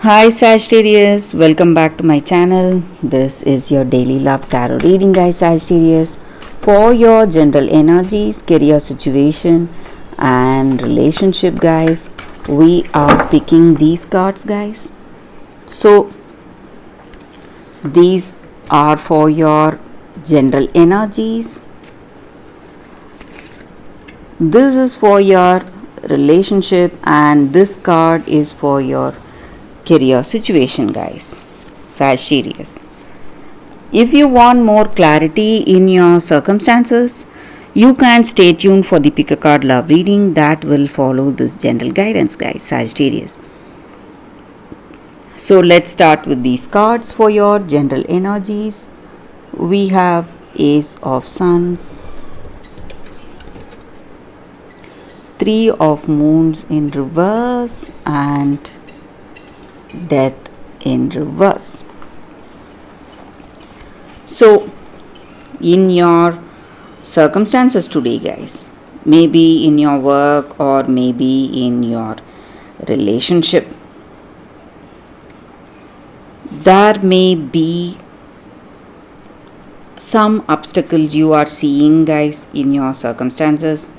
Hi Sagittarius, welcome back to my channel. This is your daily love tarot reading, guys. Sagittarius, for your general energies, career situation, and relationship, guys. We are picking these cards, guys. So, these are for your general energies. This is for your relationship, and this card is for your career situation, guys. Sagittarius, if you want more clarity in your circumstances, you can stay tuned for the pick a card love reading that will follow this general guidance, guys. Sagittarius, so let's start with these cards for your general energies. We have Ace of Suns, Three of Moons in reverse, and Death in reverse. So, in your circumstances today, guys, maybe in your work or maybe in your relationship, there may be some obstacles you are seeing, guys, in your circumstances.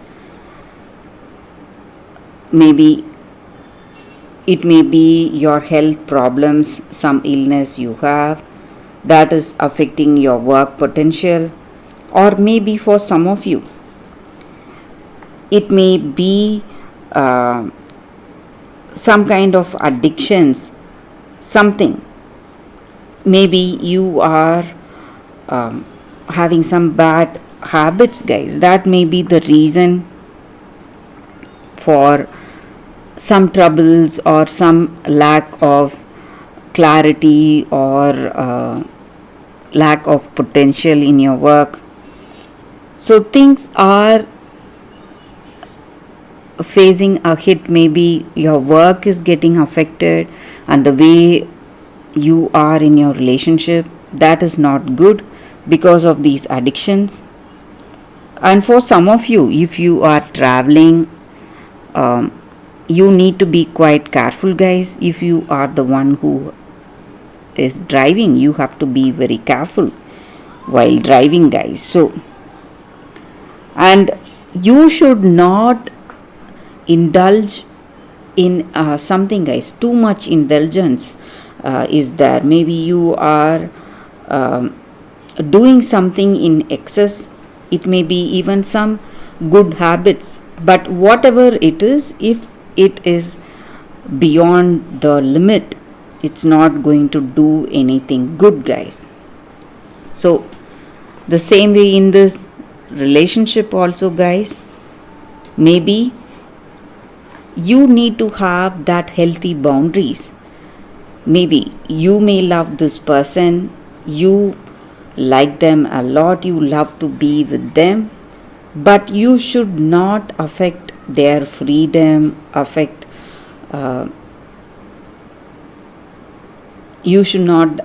Maybe it may be your health problems, some illness you have that is affecting your work potential, or maybe for some of you, it may be some kind of addictions, something. Maybe you are having some bad habits, guys. That may be the reason for some troubles or some lack of clarity or lack of potential in your work. So things are facing a hit. Maybe your work is getting affected, and the way you are in your relationship, that is not good because of these addictions. And for some of you, if you are traveling, you need to be quite careful, guys. If you are the one who is driving, you have to be very careful while driving, guys. So, and you should not indulge in something, guys. Too much indulgence is there. Maybe you are doing something in excess. It may be even some good habits, but whatever it is, if it is beyond the limit, it's not going to do anything good, guys. So the same way in this relationship also, guys, maybe you need to have that healthy boundaries. Maybe you may love this person, you like them a lot, you love to be with them, but you should not affect their freedom, you should not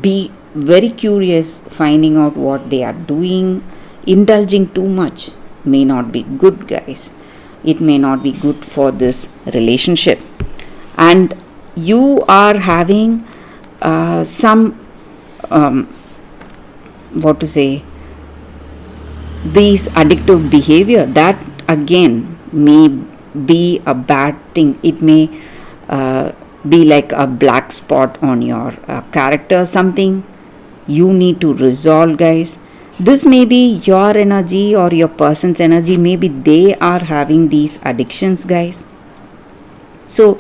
be very curious finding out what they are doing. Indulging too much may not be good, guys. It may not be good for this relationship. And you are having some these addictive behavior, that again may be a bad thing. It may be like a black spot on your character, something you need to resolve, guys. This may be your energy or your person's energy. Maybe they are having these addictions, guys. So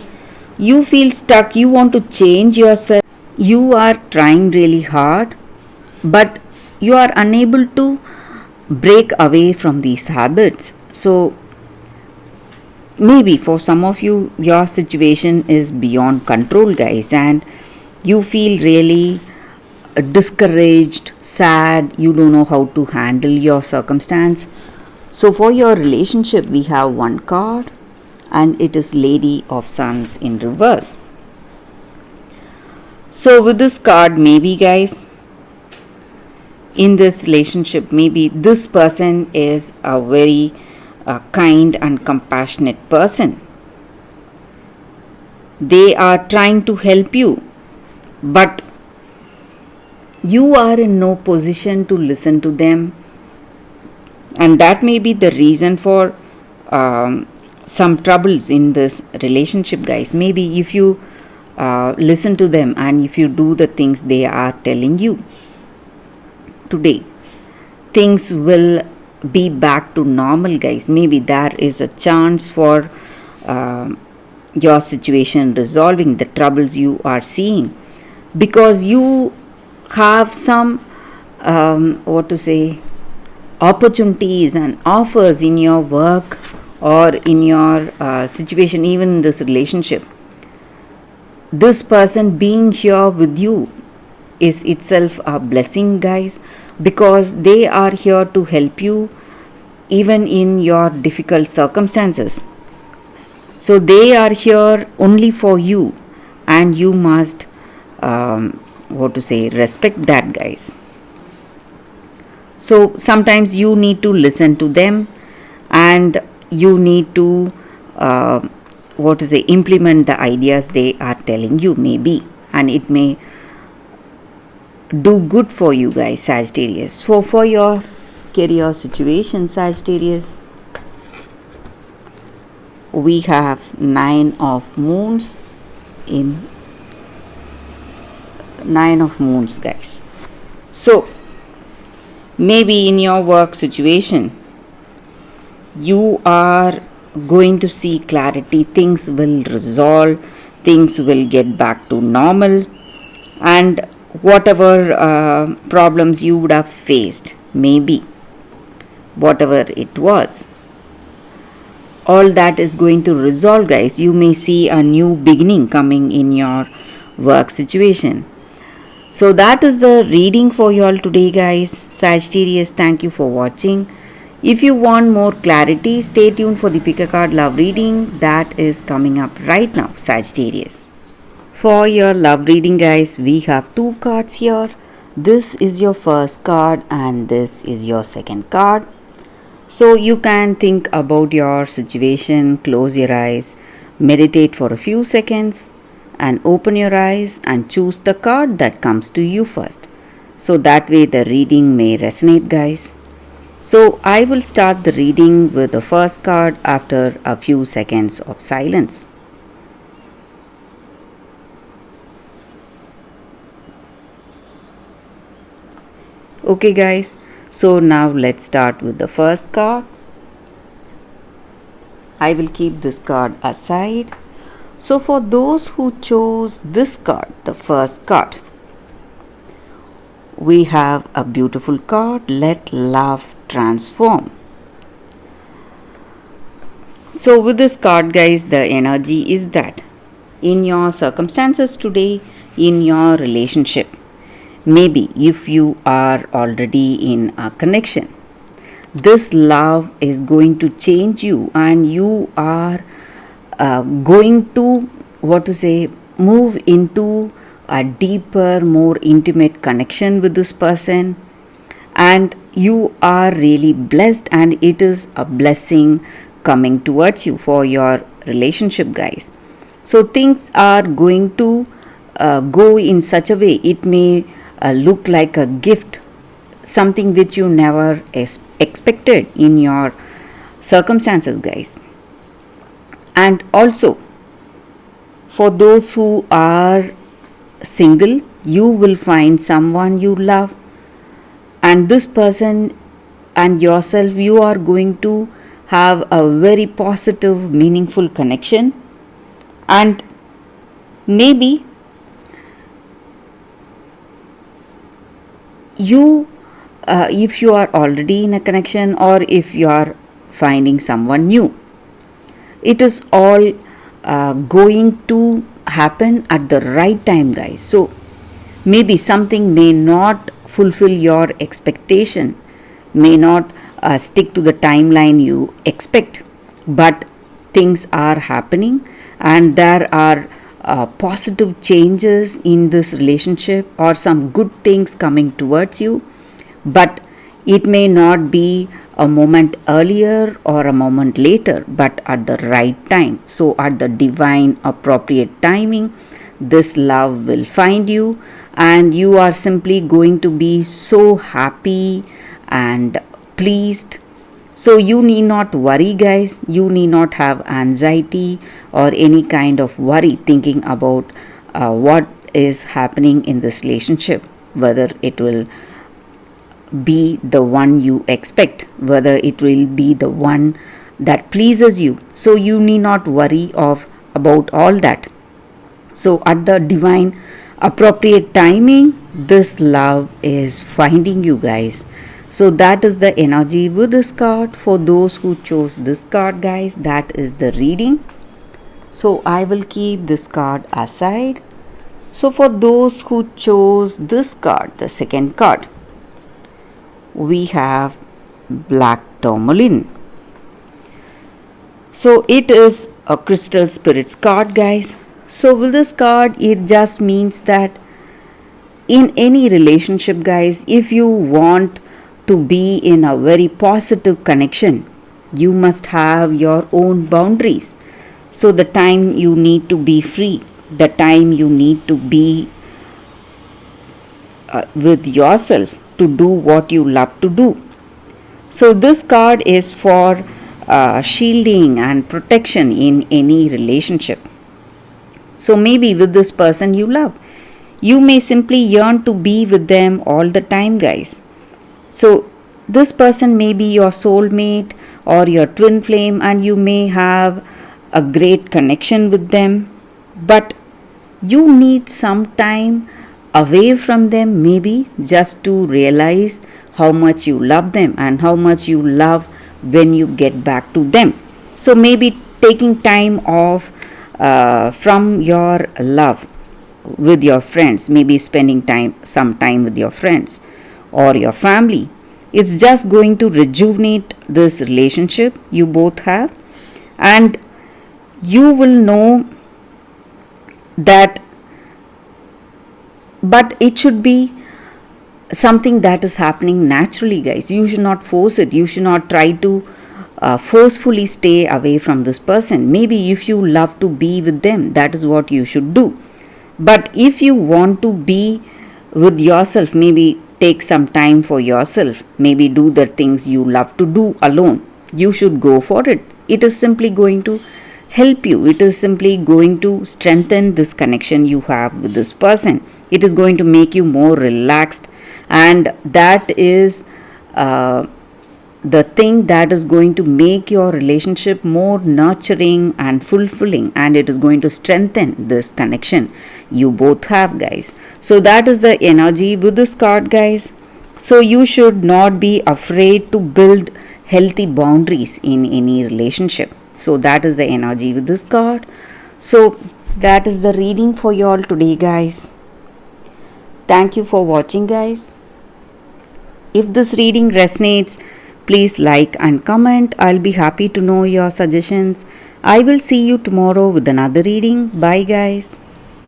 you feel stuck, you want to change yourself, you are trying really hard, but you are unable to break away from these habits. So maybe for some of you, your situation is beyond control, guys, and you feel really discouraged, sad, you don't know how to handle your circumstance. So for your relationship, we have one card, and it is Lady of Suns in reverse. So with this card, maybe, guys, in this relationship, maybe this person is a very kind and compassionate person. They are trying to help you, but you are in no position to listen to them, and that may be the reason for some troubles in this relationship, guys. Maybe if you listen to them and if you do the things they are telling you today, things will be back to normal, guys. Maybe there is a chance for your situation resolving the troubles you are seeing, because you have some opportunities and offers in your work or in your situation, even in this relationship. This person being here with you is itself a blessing, guys, because they are here to help you even in your difficult circumstances. So they are here only for you, and you must respect that, guys. So sometimes you need to listen to them, and you need to implement the ideas they are telling you, maybe, and it may do good for you, guys, Sagittarius. So for your career situation, Sagittarius, we have 9 of moons, guys. So maybe in your work situation, you are going to see clarity. Things will resolve, things will get back to normal, and whatever problems you would have faced, maybe whatever it was, all that is going to resolve, guys. You may see a new beginning coming in your work situation. So that is the reading for you all today, guys. Sagittarius, thank you for watching. If you want more clarity, stay tuned for the pick a card love reading that is coming up right now, Sagittarius. For your love reading, guys, we have 2 cards here. This is your first card and this is your second card. So you can think about your situation, close your eyes, meditate for a few seconds, and open your eyes and choose the card that comes to you first. So that way the reading may resonate, guys. So I will start the reading with the first card after a few seconds of silence. Okay, guys. So now let's start with the first card. I will keep this card aside. So for those who chose this card, the first card, we have a beautiful card, Let Love Transform. So with this card, guys, the energy is that in your circumstances today, in your relationship, maybe if you are already in a connection, this love is going to change you, and you are going to move into a deeper, more intimate connection with this person, and you are really blessed, and it is a blessing coming towards you for your relationship, guys. So things are going to go in such a way, it may look like a gift, something which you never expected in your circumstances, guys. And also for those who are single, you will find someone you love, and this person and yourself, you are going to have a very positive, meaningful connection. And maybe if you are already in a connection, or if you are finding someone new, it is all going to happen at the right time, guys. So maybe something may not fulfill your expectation, may not stick to the timeline you expect, but things are happening, and there are positive changes in this relationship, or some good things coming towards you. But It may not be a moment earlier or a moment later, but at the right time. So, at the divine appropriate timing, this love will find you, and you are simply going to be so happy and pleased. So, you need not worry, guys. You need not have anxiety or any kind of worry thinking about what is happening in this relationship, whether it will be the one you expect, whether it will be the one that pleases you. So you need not worry of about all that. So at the divine appropriate timing, this love is finding you, guys. So that is the energy with this card. For those who chose this card, guys, that is the reading. So I will keep this card aside. So for those who chose this card, the second card, we have black tourmaline. So it is a crystal spirits card, guys. So with this card, it just means that in any relationship, guys, if you want to be in a very positive connection, you must have your own boundaries. So the time you need to be free, the time you need to be with yourself, to do what you love to do. So this card is for shielding and protection in any relationship. So maybe with this person you love, you may simply yearn to be with them all the time, guys. So this person may be your soulmate or your twin flame, and you may have a great connection with them, but you need some time away from them, maybe just to realize how much you love them and how much you love when you get back to them. So maybe taking time off from your love with your friends, maybe spending some time with your friends or your family, it's just going to rejuvenate this relationship you both have, and you will know that. But it should be something that is happening naturally, guys. You should not force it. You should not try to forcefully stay away from this person. Maybe if you love to be with them, that is what you should do. But if you want to be with yourself, maybe take some time for yourself, maybe do the things you love to do alone, you should go for it. It is simply going to help you. It is simply going to strengthen this connection you have with this person. It is going to make you more relaxed, and that is the thing that is going to make your relationship more nurturing and fulfilling, and it is going to strengthen this connection you both have, guys. So that is the energy with this card, guys. So you should not be afraid to build healthy boundaries in any relationship. So that is the energy with this card. So that is the reading for you all today, guys. Thank you for watching, guys. If this reading resonates, please like and comment. I'll be happy to know your suggestions. I will see you tomorrow with another reading. Bye, guys.